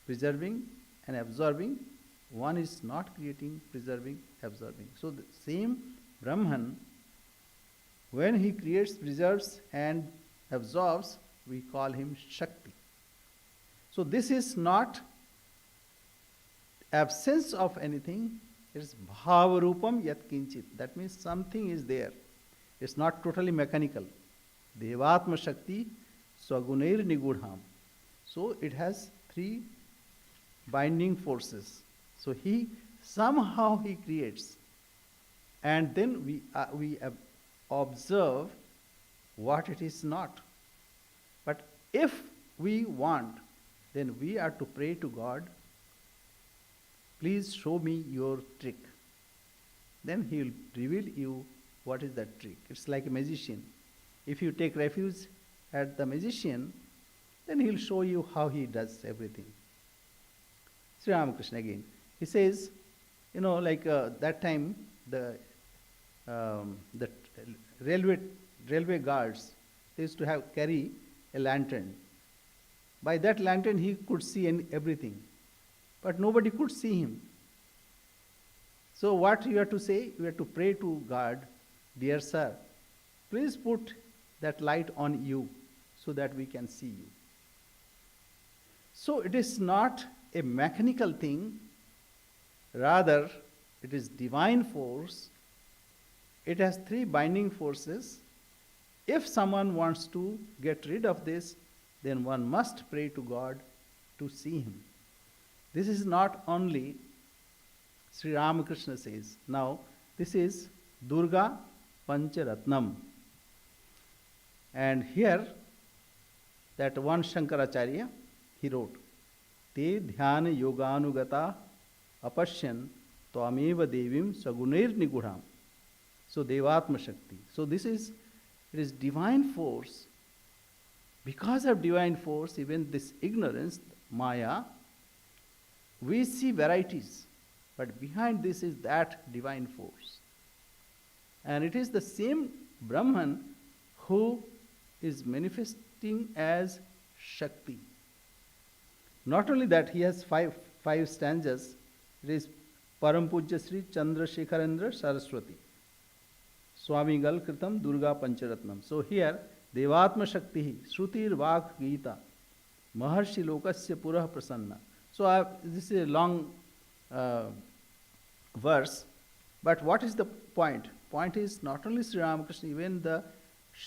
preserving, and absorbing. One is not creating, preserving, absorbing. So the same Brahman, when he creates, preserves, and absorbs, we call him Shakti. So this is not absence of anything, it is bhavarupam yat kinchit. That means something is there. It's not totally mechanical. Devatma Shakti Swagunair Nigudham. So it has three binding forces. So he somehow he creates, and then we observe what it is not. But if we want, then we are to pray to God, please show me your trick. Then he will reveal you what is that trick? It's like a magician. If you take refuge at the magician, then he'll show you how he does everything. Sri Ramakrishna again. He says, that time the railway guards, they used to carry a lantern. By that lantern he could see everything, but nobody could see him. So what you have to say? You have to pray to God, dear sir, please put that light on you so that we can see you. So it is not a mechanical thing, rather it is divine force. It has three binding forces. If someone wants to get rid of this, then one must pray to God to see him. This is not only, Sri Ramakrishna says, now this is Durga Pancharatnam. And here, that one Shankaracharya, he wrote, Te dhyana yoganugata apashyan tvameva devim sagunair nigudham. So Devatma Shakti. So it is divine force. Because of divine force, even this ignorance, Maya, we see varieties, but behind this is that divine force. And it is the same Brahman who is manifesting as Shakti. Not only that, he has five stanzas. It is Param Pujya Sri Chandra Shekharendra Saraswati. Swami Gal Kritam Durga Pancharatnam. So here, Devatma Shakti, Shrutir Vak Gita, Maharshi Lokasya Purah Prasanna. So this is a long verse, but what is the point? Point is not only Sri Ramakrishna, even the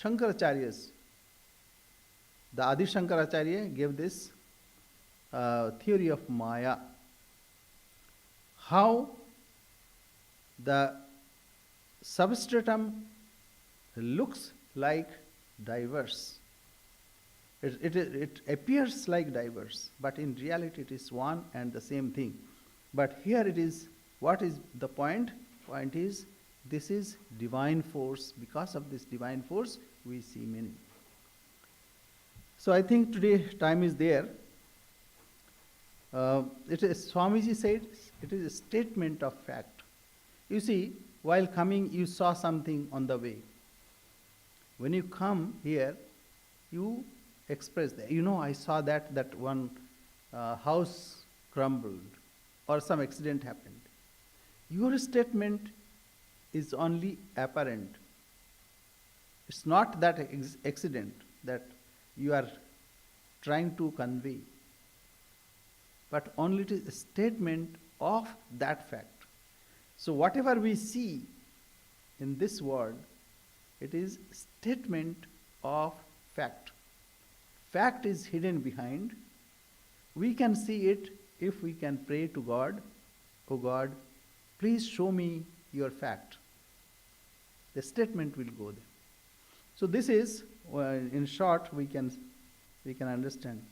Shankaracharyas, the Adi Shankaracharya gave this theory of Maya. How the substratum looks like diverse. It appears like diverse, but in reality it is one and the same thing. But here it is, what is the point? Point is, this is divine force. Because of this divine force, we see many. So I think today time is there. Swamiji said, it is a statement of fact. You see, while coming, you saw something on the way. When you come here, you express that. I saw that one house crumbled or some accident happened. Your statement is only apparent. It's not that accident that you are trying to convey, but only it is a statement of that fact. So whatever we see in this world, it is statement of fact. Fact is hidden behind. We can see it if we can pray to God, "Oh God, please show me your fact." The statement will go there. So this is, in short, we can understand.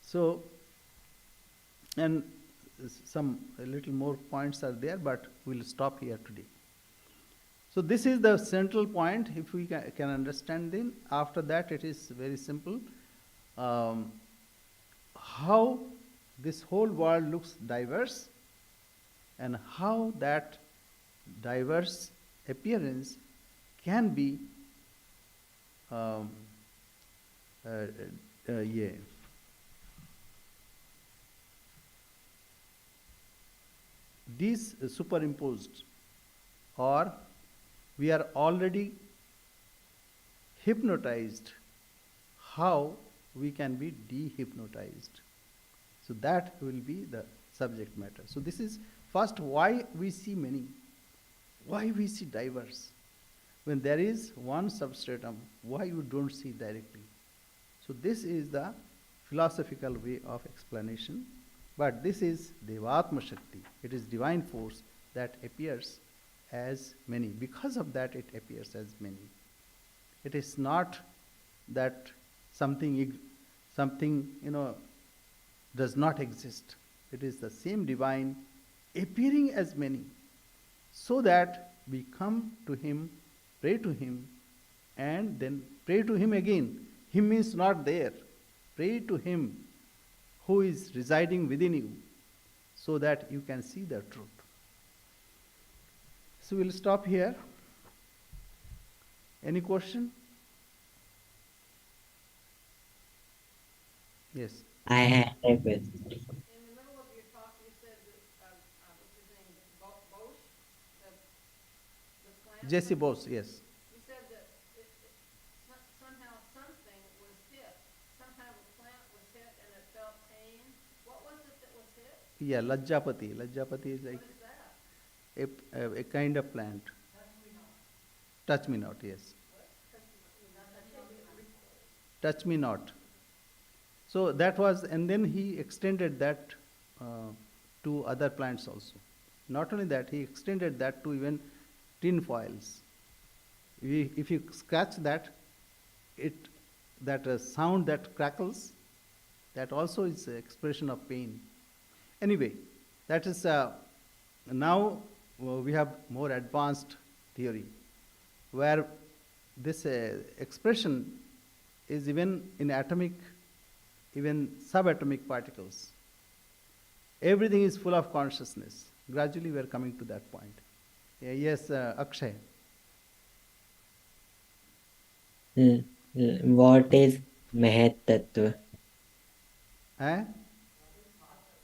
So, and a little more points are there, but we'll stop here today. So this is the central point. If we can understand, then after that it is very simple. How this whole world looks diverse, and how that diverse appearance can be superimposed, or we are already hypnotized, how we can be dehypnotized. So that will be the subject matter. So this is first why we see many, why we see diverse. When there is one substratum, why you don't see directly? So this is the philosophical way of explanation. But this is Devatma Shakti. It is divine force that appears as many. Because of that, it appears as many. It is not that something does not exist. It is the same divine appearing as many. so that we come to Him, pray to Him, and then pray to Him again. Him means not there. Pray to Him who is residing within you so that you can see the truth. So we'll stop here. Any question? Yes. I have a question. In the middle of your talk, you said that, what's his name, Bosch, the plant? Jesse Bose, yes. You said that somehow something was hit. Some kind of a plant was hit and it felt pain. What was it that was hit? Yeah, Lajjapati. Lajjapati is like What is that? a kind of plant. Touch me not, yes. Touch me not. So that was, and then he extended that to other plants also. Not only that, he extended that to even tin foils. If you scratch that, that sound that crackles, that also is an expression of pain. Anyway, that is now we have more advanced theory, where this expression is even in atomic, even subatomic particles. Everything is full of consciousness. Gradually we are coming to that point. Yes, Akshay. What is Mahat Tattva? Eh?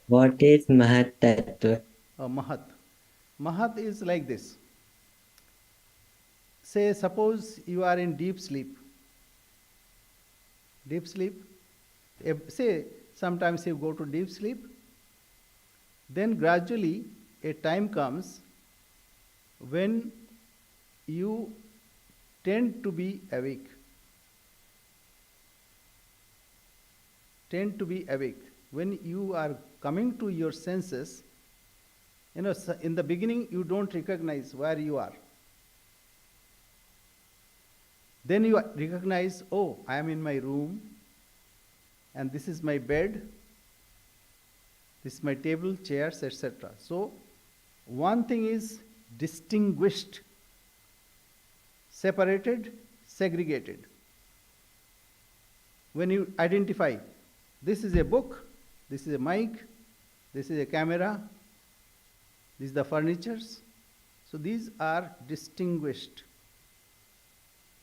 What is Mahat Tattva? Mahat. Mahat is like this. Say, suppose you are in deep sleep. Deep sleep. Say, sometimes you go to deep sleep. Then gradually a time comes when you tend to be awake. Tend to be awake. When you are coming to your senses, in the beginning you don't recognize where you are. Then you recognize, oh, I am in my room, and this is my bed, this is my table, chairs, etc. So, one thing is distinguished, separated, segregated. When you identify, this is a book, this is a mic, this is a camera, these are the furnitures. So these are distinguished.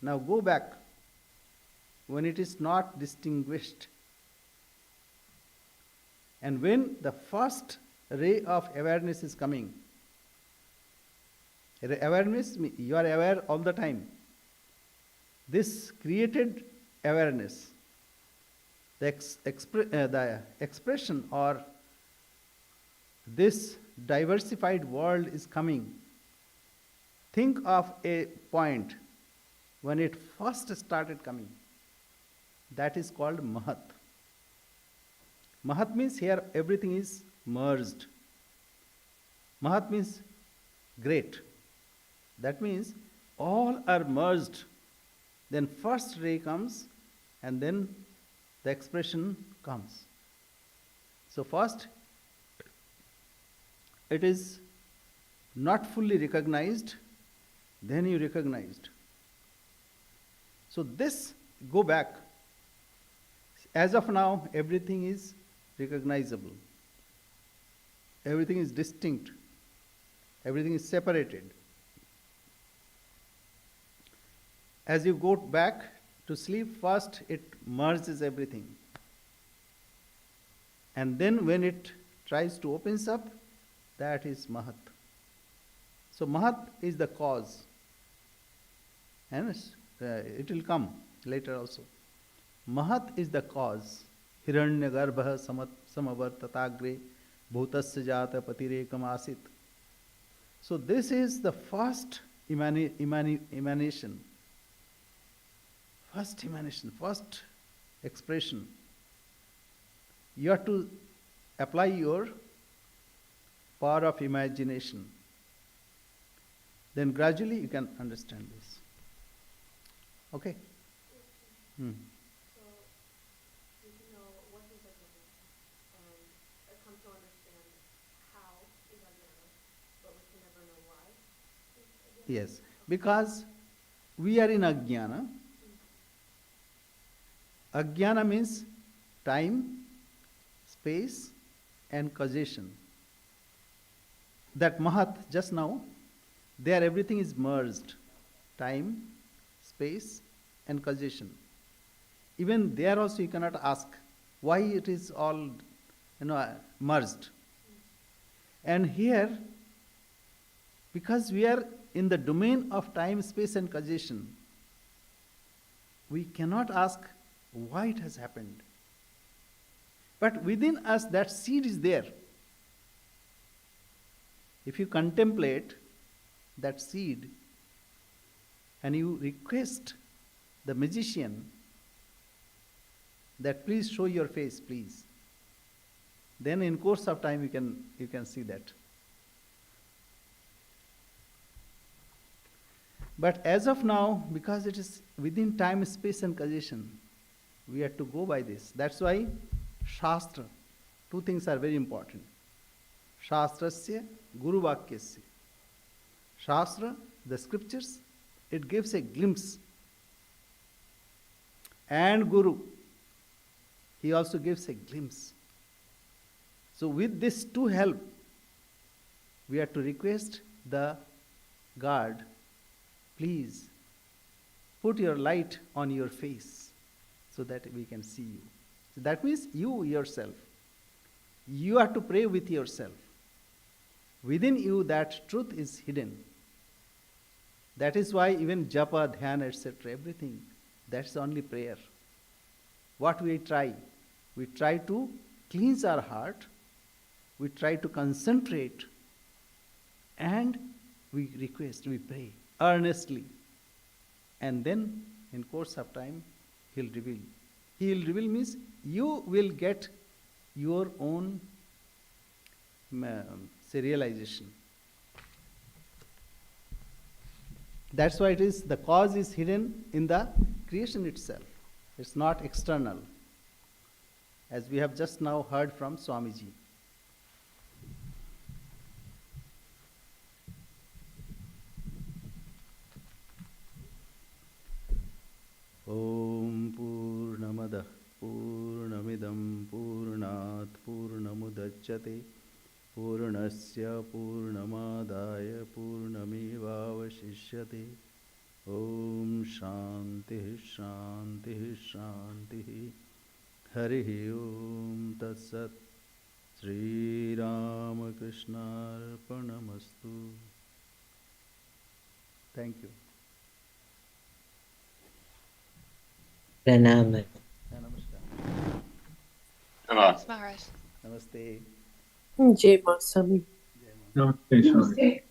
Now go back when it is not distinguished. And when the first ray of awareness is coming, awareness, you are aware all the time. This created awareness, the expression or this diversified world is coming. Think of a point when it first started coming. That is called Mahat. Mahat means here everything is merged. Mahat means great. That means all are merged. Then first ray comes and then the expression comes. So first it is not fully recognized, then you recognized. So this, go back. As of now, everything is recognizable. Everything is distinct. Everything is separated. As you go back to sleep, first it merges everything. And then when it tries to open up, that is Mahat. So Mahat is the cause. And it will come later also. Mahat is the cause. Hiranyagarbha samavartatagre bhutasya jata patirekam asit. So this is the first emanation. First emanation, first expression. You have to apply your power of imagination. Then gradually you can understand this. Okay? So, you can know what is Vedanta, and come to understand how is Vedanta, but we can never know why. Yes, because we are in Ajnana. Ajnana means time, space, and causation. That Mahat just now, there everything is merged. Time, space, and causation. Even there also you cannot ask why it is all merged. And here, because we are in the domain of time, space, and causation, we cannot ask why it has happened. But within us, that seed is there. If you contemplate that seed and you request the magician that please show your face, please, then in course of time you can see that. But as of now, because it is within time, space, and causation, we have to go by this. That's why Shastra, two things are very important. Shastrasya, Guru Vakyasya. Shastra, the scriptures, it gives a glimpse. And Guru, he also gives a glimpse. So with this to help, we have to request the God, please put your light on your face so that we can see you. So that means you yourself. You have to pray with yourself. Within you that truth is hidden. That is why even japa, dhyana, etc., everything, that's only prayer. What we try? We try to cleanse our heart, we try to concentrate, and we request, we pray earnestly. And then in course of time, he'll reveal. He will reveal means you will get your own realization. That's why it is the cause is hidden in the creation itself. It's not external, as we have just now heard from Swamiji. Om Purnamadah Purnamidam Purnat Purnamudachyate Purnasya Purnamadaya Purnamevavashishyate. Om Shanti Shanti Shanti. Harihi Om Tat Sat. Sri Ramakrishna Arpanamastu. Thank you. Pranam. Namaskar. Yes, Maharaj. Namaste. Jai Maa Swami. Jai Maa. Namaste, Swami.